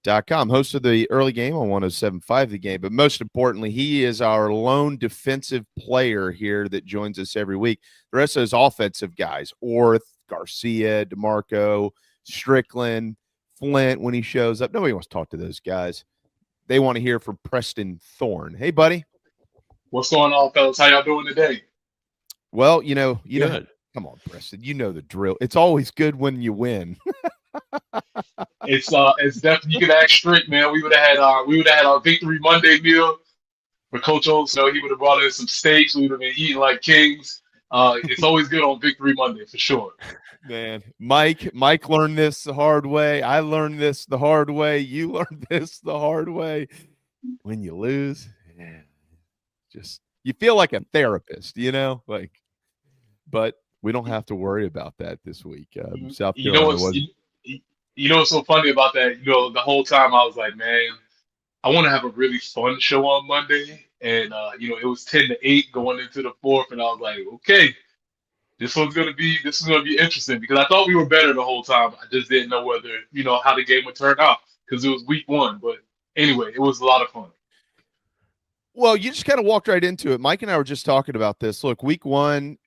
revamped.com, host of the early game on 107.5 The Game. But most importantly, he is our lone defensive player here that joins us every week. The rest of those offensive guys, Orth, Garcia, DeMarco, Strickland, Flint, when he shows up, nobody wants to talk to those guys. They want to hear from Preston Thorne. Hey, buddy. What's going on, fellas? How y'all doing today? Well, you know, come on, Preston. You know the drill. It's always good when you win. It's definitely, you could ask Strick, man. We would have had our Victory Monday meal for Coach Olds. He would have brought in some steaks. We would have been eating like kings. It's always good on Victory Monday for sure. Man, Mike learned this the hard way. I learned this the hard way. You learned this the hard way. When you lose, just you feel like a therapist, but we don't have to worry about that this week. South Carolina what's so funny about that? The whole time I was like, man, I want to have a really fun show on Monday. And, it was 10-8 going into the fourth. And I was like, okay, this is going to be interesting because I thought we were better the whole time. I just didn't know whether, how the game would turn out because it was week one. But anyway, it was a lot of fun. Well, you just kind of walked right into it. Mike and I were just talking about this. Look, week one,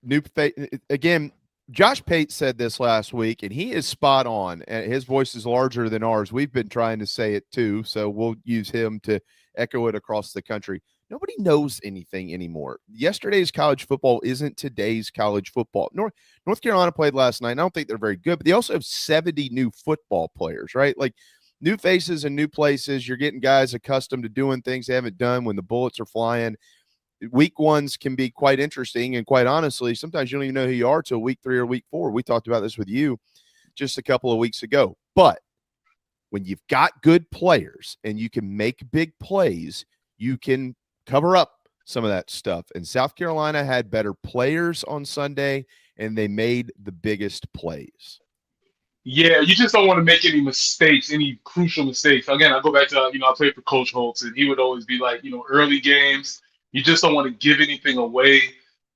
again, Josh Pate said this last week, and he is spot on. And his voice is larger than ours. We've been trying to say it too, so we'll use him to echo it across the country. Nobody knows anything anymore. Yesterday's college football isn't today's college football. North Carolina played last night. I don't think they're very good, but they also have 70 new football players, right? Like new faces and new places. You're getting guys accustomed to doing things they haven't done when the bullets are flying. Week ones can be quite interesting, and quite honestly, sometimes you don't even know who you are till week 3 or week 4. We talked about this with you just a couple of weeks ago. But when you've got good players and you can make big plays, you can cover up some of that stuff. And South Carolina had better players on Sunday, and they made the biggest plays. Yeah, you just don't want to make any mistakes, any crucial mistakes. Again, I go back to, I played for Coach Holtz, and he would always be like, early games, you just don't want to give anything away,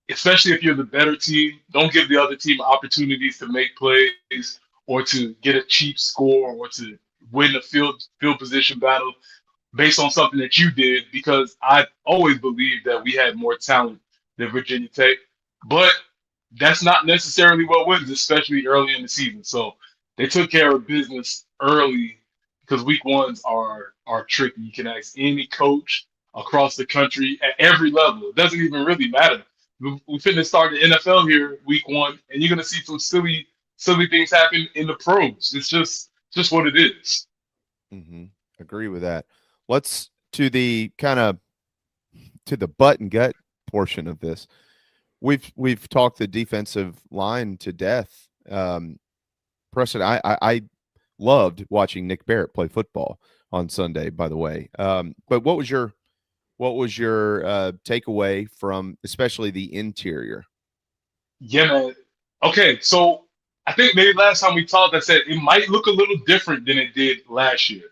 especially if you're the better team. Don't give the other team opportunities to make plays or to get a cheap score or to win a field position battle based on something that you did, because I always believed that we had more talent than Virginia Tech. But that's not necessarily what wins, especially early in the season. So they took care of business early because week ones are tricky. You can ask any coach across the country at every level. It doesn't even really matter. We finna start the NFL here week one, and you're gonna see some silly things happen in the pros. It's just what it is. Mm-hmm. Agree with that. Let's to the butt and gut portion of this. We've talked the defensive line to death. Preston, I loved watching Nick Barrett play football on Sunday, by the way. But what was your takeaway from especially the interior? Yeah, man. Okay, so I think maybe last time we talked, I said it might look a little different than it did last year.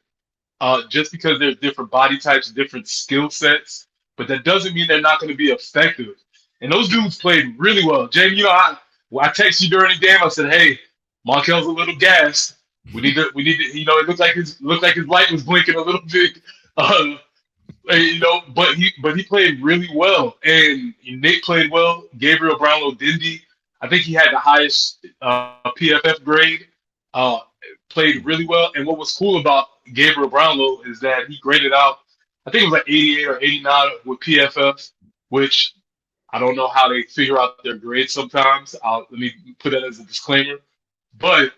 Just because there's different body types, different skill sets, but that doesn't mean they're not going to be effective. And those dudes played really well. Jamie, I texted you during the game. I said, "Hey, Markel's a little gassed. We need to. It looked like his light was blinking a little bit. But he played really well, and Nick played well. Gabriel Brownlow-Dindy, I think he had the highest PFF grade. Played really well, and what was cool about Gabriel Brownlow is that he graded out, I think it was like 88 or 89 with PFF, which I don't know how they figure out their grades sometimes. Let me put that as a disclaimer. But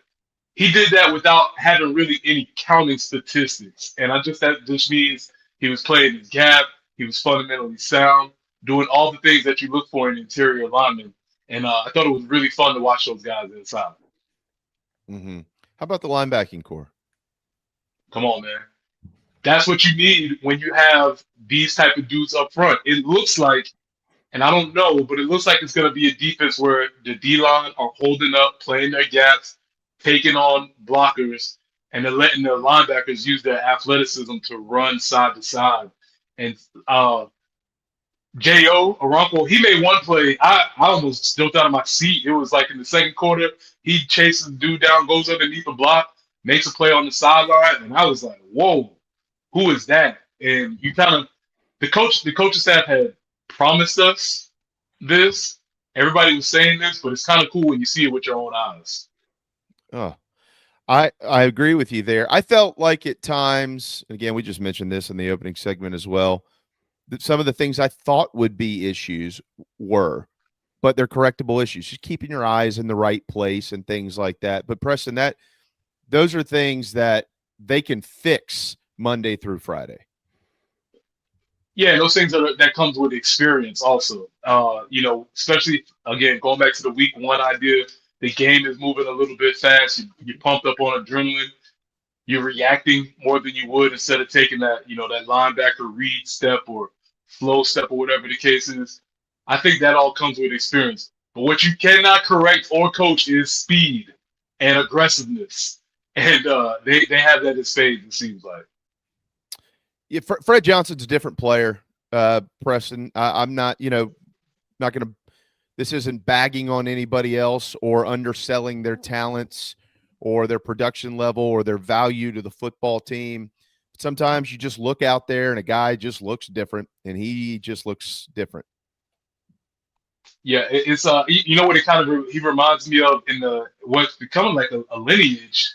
he did that without having really any counting statistics. And that just means he was playing his gap, he was fundamentally sound, doing all the things that you look for in interior linemen. And I thought it was really fun to watch those guys inside. Mm-hmm. How about the linebacking core? Come on, man. That's what you need when you have these type of dudes up front. It looks like, and I don't know, but it looks like it's going to be a defense where the D-line are holding up, playing their gaps, taking on blockers, and then letting their linebackers use their athleticism to run side to side. And J.O. Aronco, he made one play. I almost jumped out of my seat. It was like in the second quarter, he chases the dude down, goes underneath the block, makes a play on the sideline, and I was like, whoa, who is that? And you kind of the coaching staff had promised us this. Everybody was saying this, but it's kind of cool when you see it with your own eyes. Oh, I agree with you there. I felt like at times, again, we just mentioned this in the opening segment as well, that some of the things I thought would be issues were, but they're correctable issues. Just keeping your eyes in the right place and things like that. But Preston, those are things that they can fix Monday through Friday. Yeah, those things that comes with experience also. Especially again going back to the week one idea, the game is moving a little bit fast. You're pumped up on adrenaline. You're reacting more than you would instead of taking that that linebacker read step or flow step or whatever the case is. I think that all comes with experience. But what you cannot correct or coach is speed and aggressiveness, and they have that in spades. It seems like. Yeah, Fred Johnson's a different player, Preston. I'm not, not going to. This isn't bagging on anybody else or underselling their talents or their production level or their value to the football team. Sometimes you just look out there and a guy just looks different, and he just looks different. Yeah, it's what it kind of he reminds me of in what's becoming like a lineage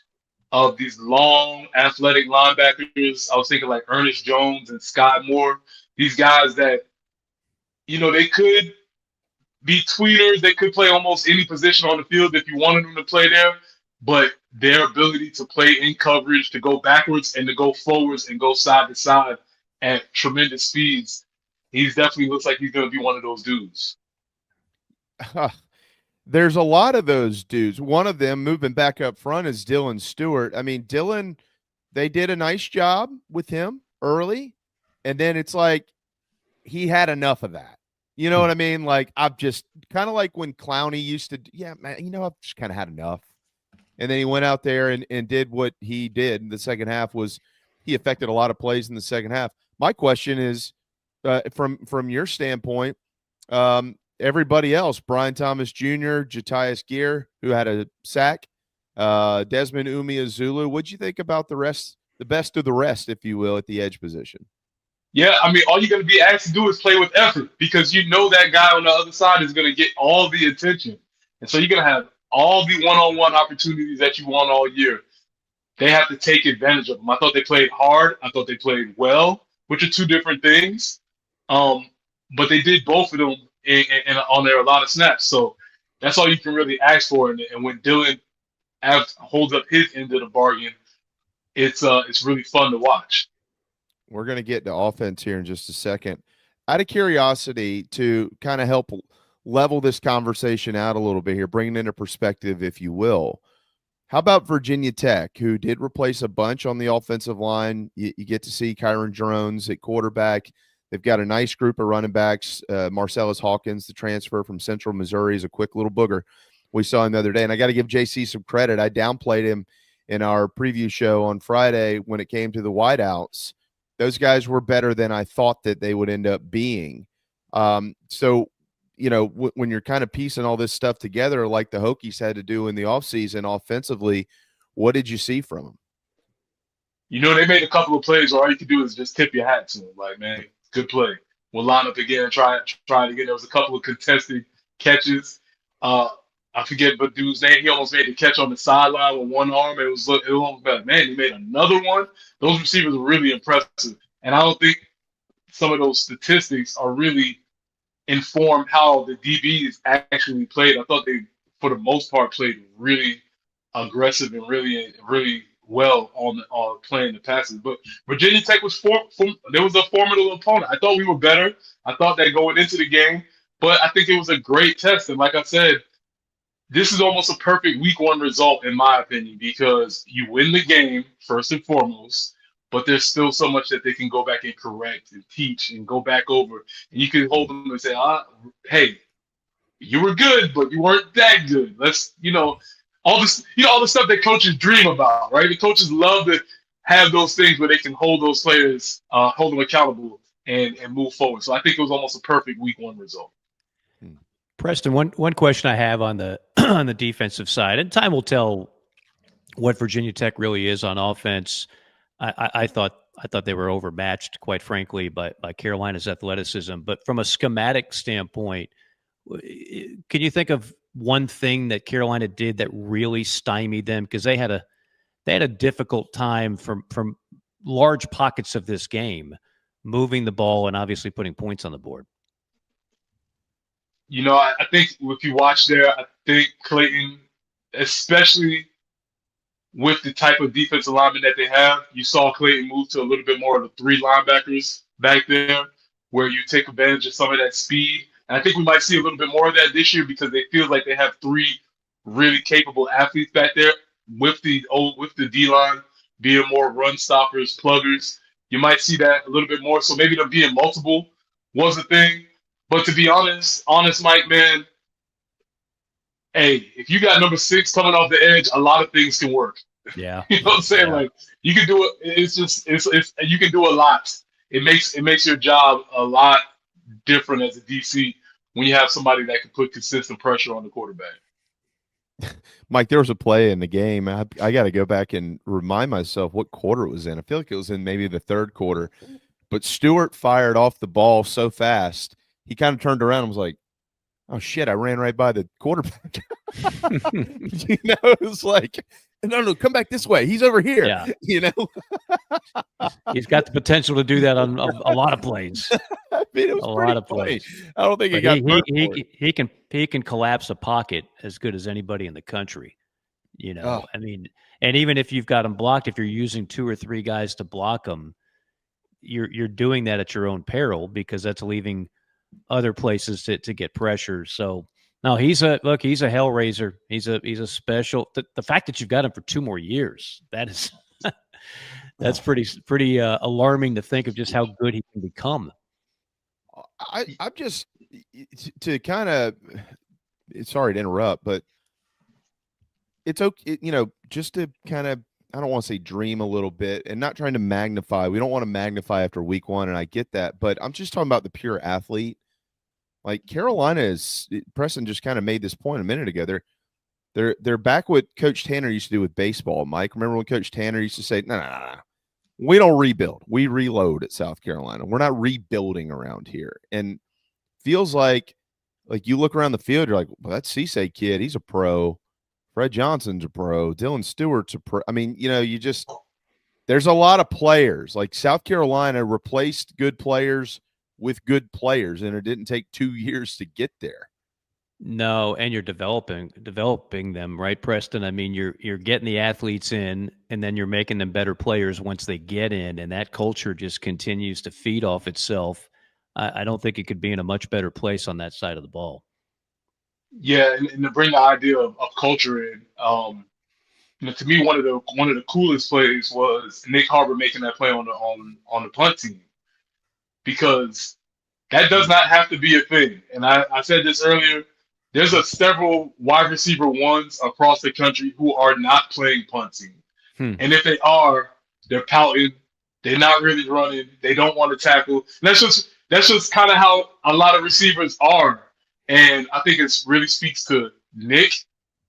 of these long athletic linebackers. I was thinking like Ernest Jones and Sky Moore. These guys that they could be tweeters. They could play almost any position on the field if you wanted them to play there. But their ability to play in coverage, to go backwards and to go forwards and go side to side at tremendous speeds, he definitely looks like he's going to be one of those dudes. There's a lot of those dudes. One of them moving back up front is Dylan Stewart. I mean, Dylan, they did a nice job with him early, and then it's like he had enough of that. You know what I mean? Like, I've just kind of like when Clowney used to, yeah, man, I've just kind of had enough. And then he went out there and did what he did in the second half. Was he affected a lot of plays in the second half. My question is, from your standpoint, everybody else, Brian Thomas Jr., Jatius Gear, who had a sack, Desmond Umeozulu. What'd you think about the best of the rest, if you will, at the edge position? Yeah, I mean, all you're going to be asked to do is play with effort because that guy on the other side is going to get all the attention. And so you're going to have all the one-on-one opportunities that you want all year. They have to take advantage of them. I thought they played hard. I thought they played well, which are two different things. But they did both of them on there a lot of snaps. So that's all you can really ask for. And when Dylan holds up his end of the bargain, it's really fun to watch. We're going to get to offense here in just a second. Out of curiosity, to kind of help level this conversation out a little bit here, bring it into perspective, if you will. How about Virginia Tech, who did replace a bunch on the offensive line? You get to see Kyron Jones at quarterback. They've got a nice group of running backs. Marcellus Hawkins, the transfer from Central Missouri, is a quick little booger. We saw him the other day, and I got to give JC some credit. I downplayed him in our preview show on Friday when it came to the wideouts. Those guys were better than I thought that they would end up being. So, when you're kind of piecing all this stuff together, like the Hokies had to do in the offseason offensively, what did you see from them? They made a couple of plays where all you can do is just tip your hat to them. Like, man, good play. We'll line up again and try it again. There was a couple of contested catches. I forget what dude's name. He almost made the catch on the sideline with one arm. It was almost like, man, he made another one. Those receivers were really impressive. And I don't think some of those statistics are really informed how the DBs actually played. I thought they, for the most part, played really aggressive and really, really well on playing the passes. But Virginia Tech was there was a formidable opponent. I thought we were better. I thought that going into the game, but I think it was a great test. And like I said, this is almost a perfect week one result, in my opinion, because you win the game first and foremost, but there's still so much that they can go back and correct and teach and go back over. And you can hold them and say, hey, you were good, but you weren't that good. Let's, all this, all the stuff that coaches dream about, right? The coaches love to have those things where they can hold those players, hold them accountable and move forward. So I think it was almost a perfect week one result. Preston, one question I have on the on the defensive side, and time will tell what Virginia Tech really is on offense. I thought they were overmatched, quite frankly, by Carolina's athleticism. But from a schematic standpoint, can you think of one thing that Carolina did that really stymied them? Because they had a difficult time from large pockets of this game, moving the ball and obviously putting points on the board. I think if you watch there, I think Clayton, especially with the type of defensive lineman that they have, you saw Clayton move to a little bit more of the three linebackers back there, where you take advantage of some of that speed. And I think we might see a little bit more of that this year because they feel like they have three really capable athletes back there with the D line being more run stoppers, pluggers. You might see that a little bit more. So maybe them being multiple was a thing. But to be honest, Mike, man, hey, if you got number 6 coming off the edge, a lot of things can work. Yeah. You know what I'm saying? Yeah. Like you can do it. It's you can do a lot. It makes your job a lot different as a DC when you have somebody that can put consistent pressure on the quarterback. Mike, there was a play in the game. I got to go back and remind myself what quarter it was in. I feel like it was in maybe the third quarter. But Stewart fired off the ball so fast, he kind of turned around and was like, "Oh shit, I ran right by the quarterback." It was like, no, come back this way. He's over here. Yeah. He's got the potential to do that on a lot of plays. I mean, it was a lot of plays. I don't think he can collapse a pocket as good as anybody in the country. I mean, and even if you've got him blocked, if you're using 2 or 3 guys to block him, you're doing that at your own peril because that's leaving other places to get pressure. So no, he's a hellraiser. He's a special. The fact that you've got him for 2 more years, that is that's pretty alarming to think of just how good he can become. I'm just to kind of sorry to interrupt, but it's okay, just to kind of, I don't want to say dream a little bit and not trying to magnify. We don't want to magnify after week 1, and I get that, but I'm just talking about the pure athlete. Like Carolina Preston just kind of made this point a minute ago. They're back what Coach Tanner used to do with baseball, Mike. Remember when Coach Tanner used to say, no, we don't rebuild. We reload at South Carolina. We're not rebuilding around here. And feels like you look around the field, you're like, well, that Cisse kid, he's a pro. Fred Johnson's a pro. Dylan Stewart's a pro. I mean, there's a lot of players. Like South Carolina replaced good players with good players, and it didn't take 2 years to get there. No, and you're developing them, right, Preston? I mean, you're getting the athletes in, and then you're making them better players once they get in, and that culture just continues to feed off itself. I don't think it could be in a much better place on that side of the ball. Yeah, and to bring the idea of culture in, to me, one of the coolest plays was Nick Harbor making that play on the punt team, because that does not have to be a thing. And I said this earlier. There's several wide receiver ones across the country who are not playing punt team, and if they are, they're pouting. They're not really running. They don't want to tackle. And that's just kind of how a lot of receivers are. And I think it really speaks to Nick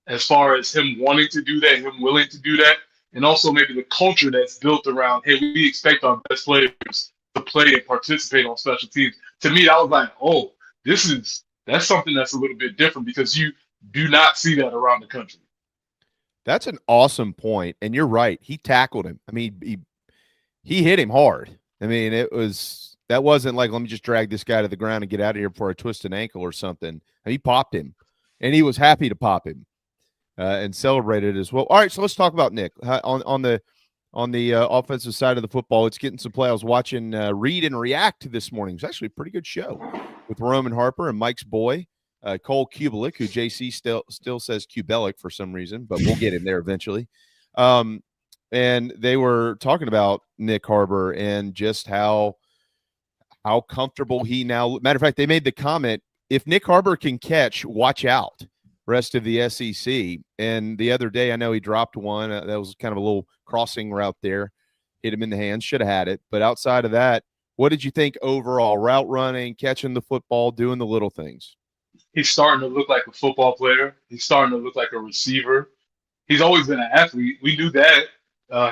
as far as him wanting to do that, him willing to do that, and also maybe the culture that's built around, hey, we expect our best players to play and participate on special teams. To me, I was like, oh, that's something that's a little bit different because you do not see that around the country. That's an awesome point, and you're right. He tackled him. I mean, he hit him hard. I mean, that wasn't like, let me just drag this guy to the ground and get out of here before I twist an ankle or something. And he popped him, and he was happy to pop him and celebrated as well. All right, so let's talk about Nick on the offensive side of the football. It's getting some play. I was watching Read and React this morning. It was actually a pretty good show with Roman Harper and Mike's boy, Cole Kubelik, who JC still says Kubelik for some reason, but we'll get him there eventually. And they were talking about Nick Harbor and just how comfortable he now. Matter of fact, they made the comment, if Nick Harbor can catch, watch out, rest of the SEC. And the other day, I know he dropped one. That was kind of a little crossing route there. Hit him in the hands, should have had it. But outside of that, what did you think overall? Route running, catching the football, doing the little things. He's starting to look like a football player. He's starting to look like a receiver. he's always been an athlete. We knew that.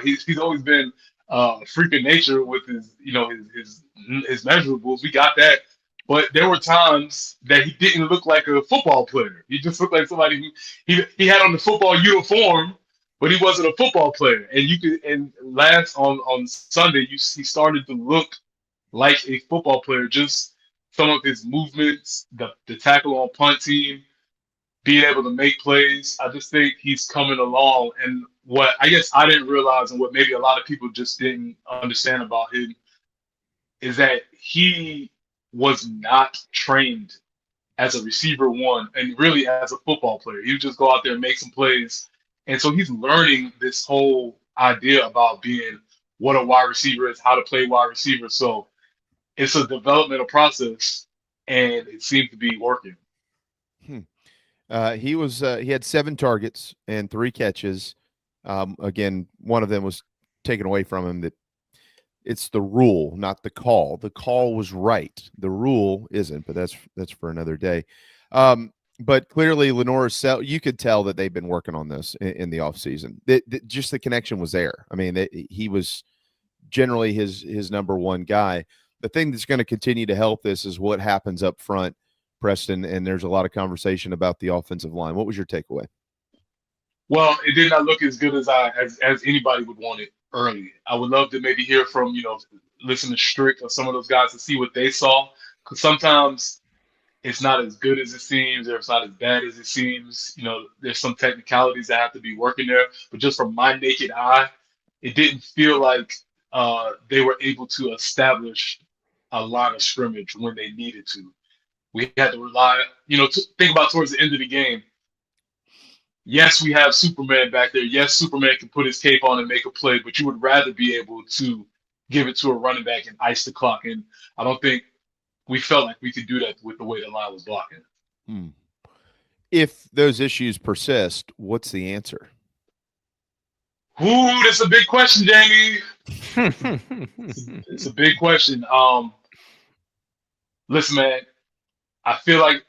He's always been a freak of nature with his his measurables. We got that. But there were times that he didn't look like a football player. He just looked like somebody who he had on the football uniform, but he wasn't a football player. And you could and last on Sunday, he started to look like a football player. Just some of his movements, the tackle on punt team, being able to make plays. I just think he's coming along. And what I guess I didn't realize, and what maybe a lot of people just didn't understand about him, is that he was not trained as a receiver one and really as a football player. He would just go out there and make some plays. And so he's learning this whole idea about being what a wide receiver is, how to play wide receiver. So it's a developmental process, and it seems to be working. He had 7 targets and 3 catches. Again, one of them was taken away from him. That it's the rule, not the call. The call was right. The rule isn't, but that's for another day. But clearly, you could tell that they've been working on this in the offseason. Just the connection was there. I mean, he was generally his number one guy. The thing that's going to continue to help this is what happens up front, Preston, and there's a lot of conversation about the offensive line. What was your takeaway? Well, it did not look as good as anybody would want it early. I would love to maybe hear from, listen to Strick or some of those guys to see what they saw. Because sometimes it's not as good as it seems, or it's not as bad as it seems. There's some technicalities that have to be working there. But just from my naked eye, it didn't feel like they were able to establish a line of scrimmage when they needed to. We had to rely, think about towards the end of the game. Yes, we have Superman back there. Yes, Superman can put his cape on and make a play, but you would rather be able to give it to a running back and ice the clock. And I don't think we felt like we could do that with the way the line was blocking. If those issues persist, what's the answer? Ooh, that's a big question, Jamie. It's a big question. Listen, man, I feel like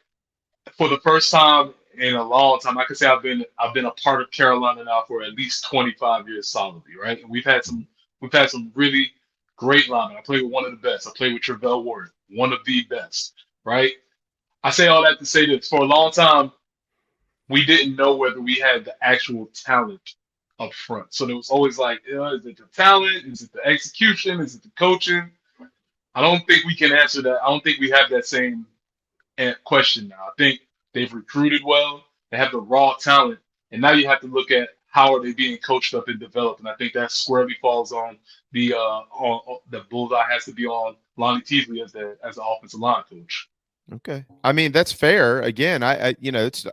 for the first time in a long time, I could say I've been a part of Carolina now for at least 25 years solidly, right? And we've had some really great linemen. I played with one of the best. I played with Travell Ward, one of the best, right? I say all that to say that for a long time, we didn't know whether we had the actual talent up front. So there was always like, is it the talent? Is it the execution? Is it the coaching? I don't think we can answer that. I don't think we have that same question now. I think they've recruited well. They have the raw talent. And now you have to look at how are they being coached up and developed. And I think that squarely falls on the bullseye has to be on Lonnie Teasley as the offensive line coach. Okay. I mean, that's fair. Again, it's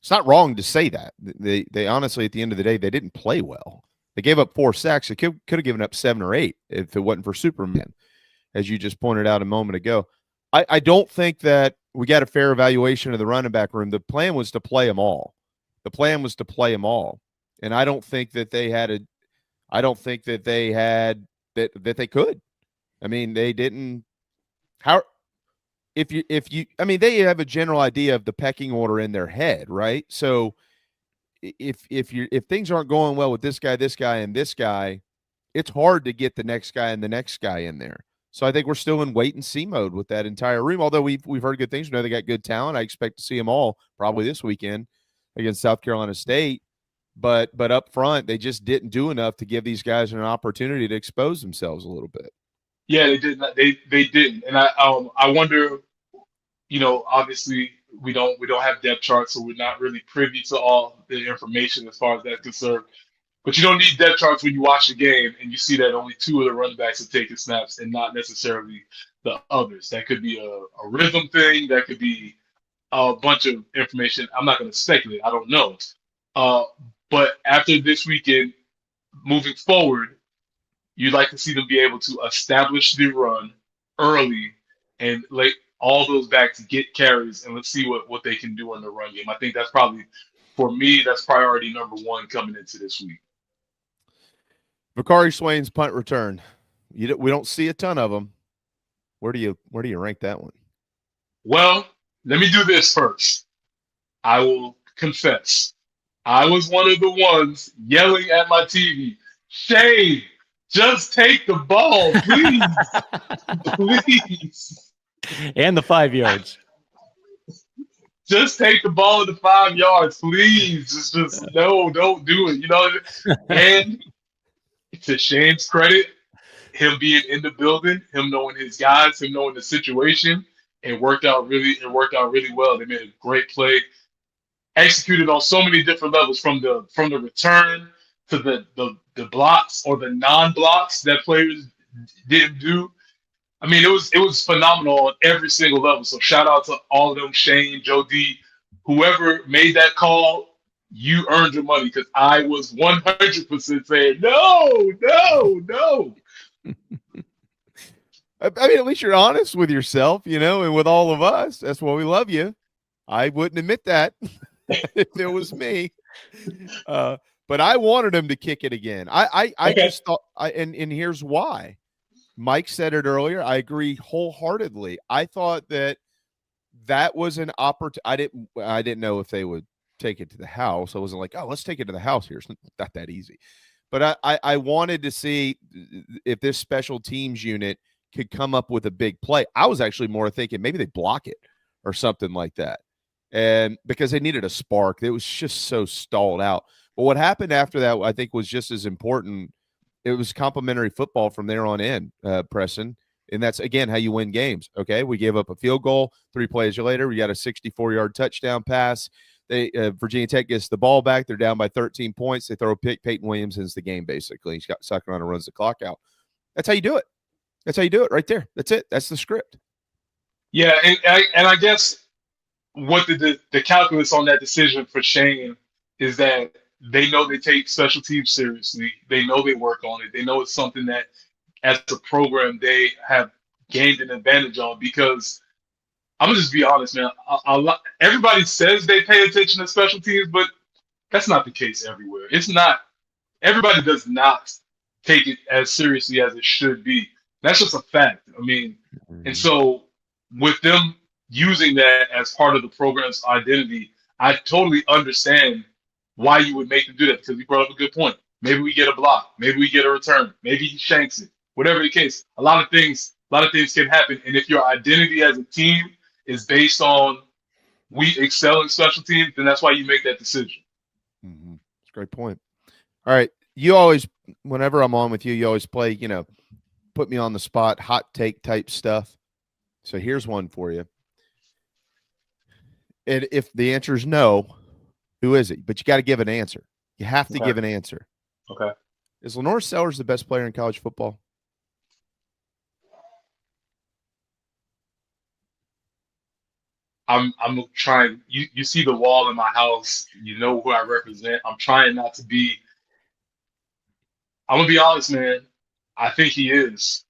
not wrong to say that. They honestly, at the end of the day, they didn't play well. They gave up 4 sacks. They could have given up 7 or 8 if it wasn't for Superman, as you just pointed out a moment ago. I don't think that we got a fair evaluation of the running back room. The plan was to play them all. And I don't think that they had that they could. I mean, they didn't. They have a general idea of the pecking order in their head, right? So if things aren't going well with this guy, and this guy, it's hard to get the next guy and the next guy in there. So I think we're still in wait and see mode with that entire room. Although we've heard good things. We know they got good talent. I expect to see them all probably this weekend against South Carolina State. But up front, they just didn't do enough to give these guys an opportunity to expose themselves a little bit. Yeah, they did not. They didn't. And I wonder. Obviously we don't have depth charts, so we're not really privy to all the information as far as that's concerned. But you don't need depth charts when you watch the game and you see that only 2 of the running backs are taking snaps and not necessarily the others. That could be a rhythm thing. That could be a bunch of information. I'm not going to speculate. I don't know. But after this weekend, moving forward, you'd like to see them be able to establish the run early and let all those backs get carries, and let's see what they can do in the run game. I think that's probably, for me, that's priority number 1 coming into this week. Bakari Swain's punt return. We don't see a ton of them. Where do you rank that one? Well, let me do this first. I will confess. I was one of the ones yelling at my TV, Shane, just take the ball, please, please. And the 5 yards. Just take the ball at the 5 yards, please. Just no, don't do it. And to Shane's credit, him being in the building, him knowing his guys, him knowing the situation, it worked out really well. They made a great play, executed on so many different levels, from the return to the blocks or the non-blocks that players didn't do. I mean, it was phenomenal on every single level. So shout out to all of them, Shane, Joe D, whoever made that call. You earned your money, because I was 100% saying no, no, no. I mean, at least you're honest with yourself, and with all of us. That's why we love you. I wouldn't admit that if it was me. But I wanted him to kick it again. I just thought, and here's why. Mike said it earlier. I agree wholeheartedly. I thought that was an opportunity. I didn't know if they would take it to the house. I wasn't like, oh, let's take it to the house here. It's not that easy. But I wanted to see if this special teams unit could come up with a big play. I was actually more thinking maybe they block it or something like that. And because they needed a spark, it was just so stalled out. But what happened after that, I think, was just as important. It was complimentary football from there on in, Preston. And that's, again, how you win games. Okay, we gave up a field goal. 3 plays later, we got a 64-yard touchdown pass. Virginia Tech gets the ball back. They're down by 13 points. They throw a pick. Peyton Williams ends the game, basically. He's got sucker on and runs the clock out. That's how you do it. That's how you do it right there. That's it. That's the script. Yeah, and I guess what the calculus on that decision for Shane is that they know they take special teams seriously. They know they work on it. They know it's something that, as a program, they have gained an advantage on. Because I'm gonna just be honest, man. Everybody says they pay attention to special teams, but that's not the case everywhere. It's not. Everybody does not take it as seriously as it should be. That's just a fact. I mean, and so with them using that as part of the program's identity, I totally understand why you would make them do that, because you brought up a good point. Maybe we get a block. Maybe we get a return. Maybe he shanks it. Whatever the case, a lot of things can happen. And if your identity as a team is based on we excel in special teams, then that's why you make that decision. Mm-hmm. That's a great point. All right. You always, whenever I'm on with you, you always play, put me on the spot, hot take type stuff. So here's one for you. And if the answer is no, who is it? But you got to give an answer. You have to give an answer. Okay. Is Lenore Sellers the best player in college football? I'm trying. You see the wall in my house. You know who I represent. I'm trying not to be. I'm gonna be honest, man. I think he is.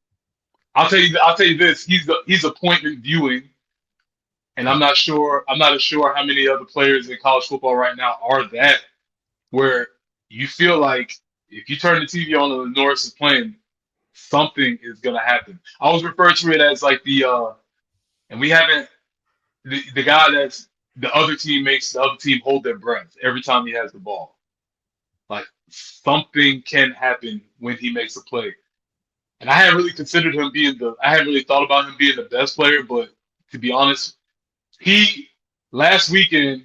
I'll tell you this. He's appointment viewing, and I'm not sure how many other players in college football right now are that, where you feel like if you turn the TV on and Norris is playing, something is gonna happen. I was referred to it as like and we haven't. The guy that's the other team makes the other team hold their breath every time he has the ball. Like, something can happen when he makes a play. And I hadn't really considered him I hadn't really thought about him being the best player, but to be honest, last weekend,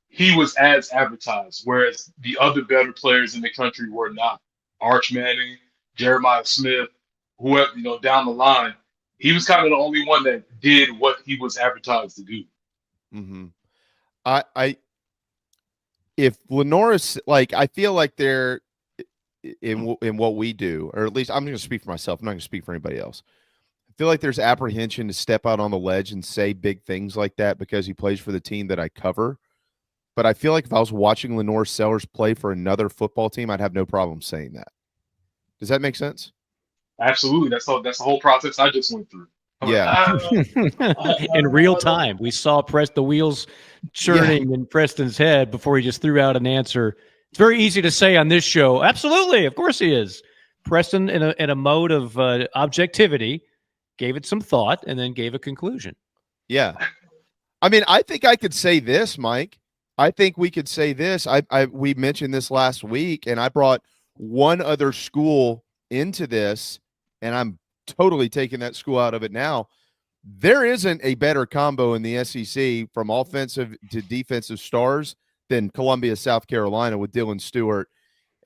he was as advertised, whereas the other better players in the country were not. Arch Manning, Jeremiah Smith, whoever, down the line. He was kind of the only one that did what he was advertised to do. Mm-hmm. If Lenore is I feel like they're in what we do, or at least I'm going to speak for myself. I'm not going to speak for anybody else. I feel like there's apprehension to step out on the ledge and say big things like that because he plays for the team that I cover. But I feel like if I was watching Lenore Sellers play for another football team, I'd have no problem saying that. Does that make sense? Absolutely. That's the whole process I just went through. Yeah. In real time, we saw the wheels churning in Preston's head before he just threw out an answer. It's very easy to say on this show, absolutely, of course he is. Preston, in a mode of objectivity, gave it some thought and then gave a conclusion. Yeah. I mean, I think I could say this, Mike. I think we could say this. We mentioned this last week, and I brought one other school into this, and I'm totally taking that school out of it now. There isn't a better combo in the SEC from offensive to defensive stars than Columbia, South Carolina with Dylan Stewart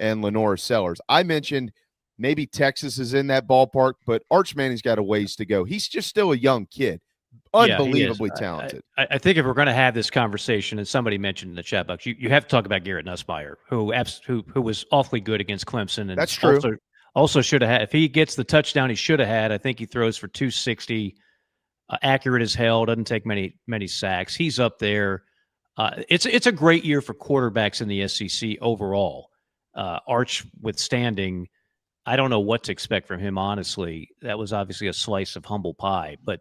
and Lenora Sellers. I mentioned maybe Texas is in that ballpark, but Arch Manning's got a ways to go. He's just still a young kid. Unbelievably talented. I think if we're going to have this conversation, and somebody mentioned in the chat box, you have to talk about Garrett Nussmeier, who was awfully good against Clemson, and that's true. Also should have had, if he gets the touchdown he should have had, I think he throws for 260, accurate as hell, doesn't take many sacks. He's up there. It's a great year for quarterbacks in the SEC overall. Arch withstanding, I don't know what to expect from him, honestly. That was obviously a slice of humble pie, but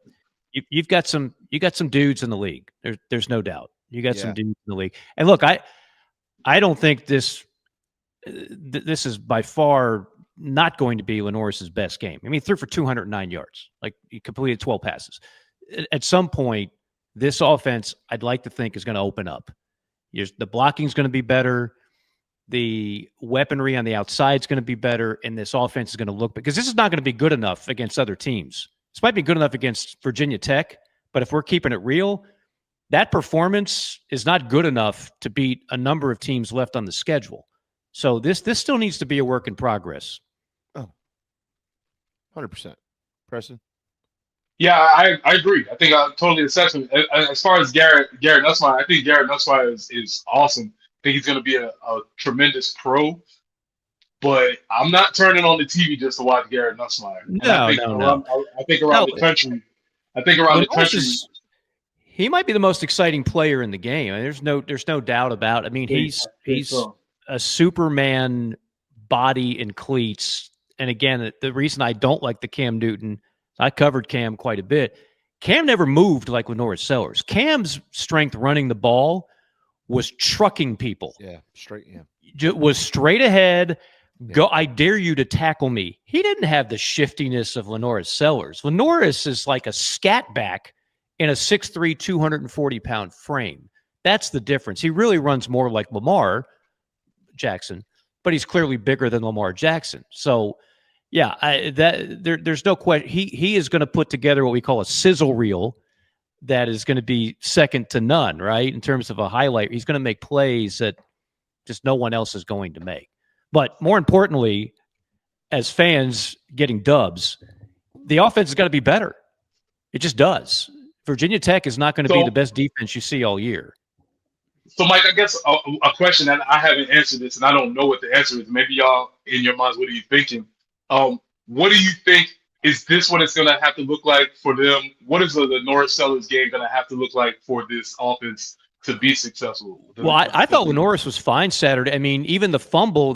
you got some dudes in the league. There's no doubt. You got some dudes in the league. And look, I don't think this is by far not going to be Lenoris's best game. I mean, he threw for 209 yards. Like, he completed 12 passes. At some point, this offense, I'd like to think, is going to open up. The blocking is going to be better. The weaponry on the outside is going to be better, and this offense is going to look, because this is not going to be good enough against other teams. This might be good enough against Virginia Tech, but if we're keeping it real, that performance is not good enough to beat a number of teams left on the schedule. So this still needs to be a work in progress. Oh, 100%. Preston? Yeah, I agree. I think I totally accept him. As far as Garrett Nussmeier, I think Garrett Nussmeier is awesome. I think he's going to be a tremendous pro. But I'm not turning on the TV just to watch Garrett Nussmeier. No. I think around the country. He might be the most exciting player in the game. I mean, there's no doubt about it. I mean, he's a Superman body and cleats. And again, the reason I don't like the Cam Newton, I covered Cam quite a bit. Cam never moved like Lenora Sellers. Cam's strength running the ball was trucking people. Yeah, straight. Yeah, was straight ahead. Go! I dare you to tackle me. He didn't have the shiftiness of Lenora Sellers. Lenoris is like a scat back in a 6'3", 240-pound frame. That's the difference. He really runs more like Lamar Jackson, but he's clearly bigger than Lamar Jackson. So, yeah, there's no question. He is going to put together what we call a sizzle reel that is going to be second to none, right? In terms of a highlight, he's going to make plays that just no one else is going to make. But more importantly, as fans getting dubs, the offense has got to be better. It just does. Virginia Tech is not going to be the best defense you see all year. So, Mike, I guess a question that I haven't answered this, and I don't know what the answer is. Maybe y'all, in your minds, what are you thinking? What do you think? Is this what it's going to have to look like for them? What is the Norris Sellers game going to have to look like for this offense to be successful? Well, I thought Lenoris was fine Saturday. I mean, even the fumble,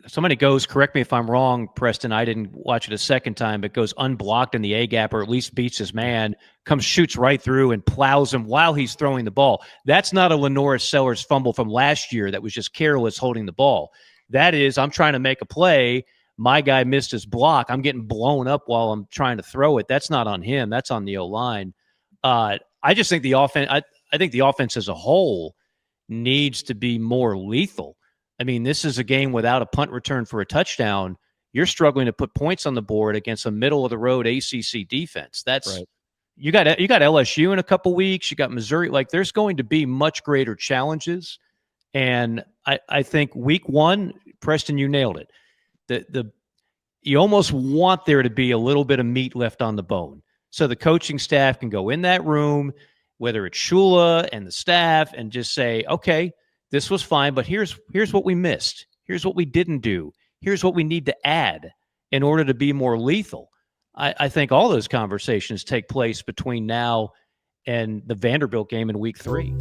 somebody goes, correct me if I'm wrong, Preston, I didn't watch it a second time, but goes unblocked in the A-gap, or at least beats his man, shoots right through and plows him while he's throwing the ball. That's not a Lenoris Sellers fumble from last year that was just careless holding the ball. That is, I'm trying to make a play, my guy missed his block, I'm getting blown up while I'm trying to throw it. That's not on him. That's on the O-line. I just think the offense, I think the offense as a whole needs to be more lethal. I mean, this is a game without a punt return for a touchdown. You're struggling to put points on the board against a middle-of-the-road ACC defense. That's right. You got LSU in a couple weeks. You got Missouri. Like, there's going to be much greater challenges. And I think week one, Preston, you nailed it. You almost want there to be a little bit of meat left on the bone, so the coaching staff can go in that room, whether it's Shula and the staff, and just say, okay, this was fine, but here's what we missed. Here's what we didn't do. Here's what we need to add in order to be more lethal. I think all those conversations take place between now and the Vanderbilt game in week 3.